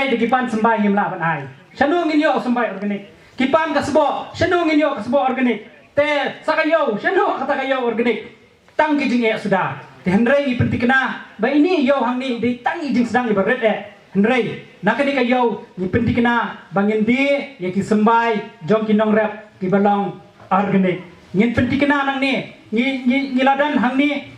Henry di kipan sembah ngimla ban ai. Shanu nginyo sembah organik. Kipan kasbo, shanu nginyo kasbo organik. Te sakayo, shanu kata kayo organik. Tang kijing sudah. Te Henry ipentikna ba ini yo hangni di tang ijing sedang ibarat Henry nakani kayo ipentikna bangin di ya ki sembah jong kinong rep ki balong organik. Ngin pentikna nang ni ngiladan hangni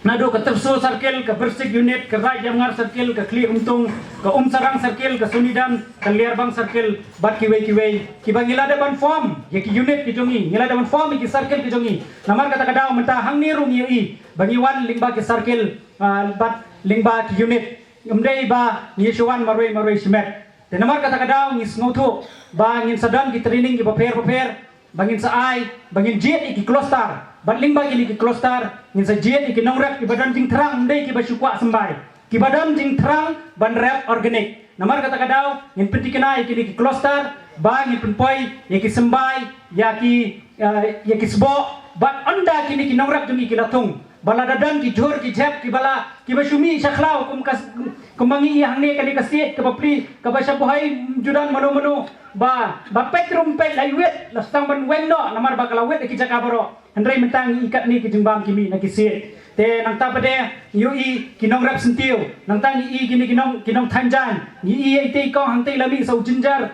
nado ke tersul circle ke bersik unit ke right jamngar circle ke kli untung ke sarang circle ke sunidan ke liar bang circle bat kiwei ki bangilada ban form ya ki unit ki jongi ngilada ban form ki circle ki jongi namar kata kadao menta hang ni rung yi bangiwan lingba ki circle bat lingba ki unit umdei ba ngishuan maroi simet de namar kata kadao ngis ngotu ba ngin sadam ki training ki paper bangin sa ai bangin jet ki cluster batling bagi ki cluster ngin sa jet ki nongrep ki badan jing terang ndai ki basukwa sembai ki badan jing terang ban rep organik namar kata kadau ngin pentikena ki cluster ba ngin penpoi ya ki sembai ya ki sbo bat anda ki nongrep jungi ki latung bala dadan ki jor ki jep ki bala ki basumi saklau kumangi hang ne kali kasit ke papri ke basya pohai judan mano ba petrum pet laiwet lastang ban wengno namar ba kalawet ki jakabaro Henry mentang ikat ni ki jimbang kimi na kisit te nang tapade yui kinong rap sentiu nang tang i gini kinong tanjan i ite ko hangte lami so ginger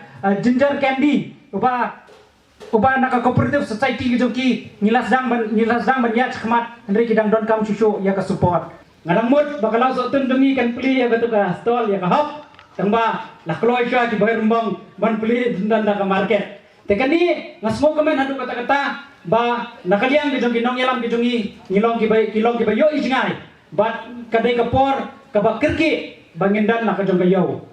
candy uba naka cooperative society ki joki nilas dang ban ya khmat Henry kidang don kam susu ya ka support ngadang mut bakalau so tun dungi kan pli ya ka stall ya ka hop tangba la kloi sha ki bayar rumbang ban pli dan ka market te kani ngasmo komen hadu kata ba nakaliang ki jongi nong yalam ki jongi ngilong ki bayo ijngai bat kadai kapor kabak kirki bangindan na ka jong kayo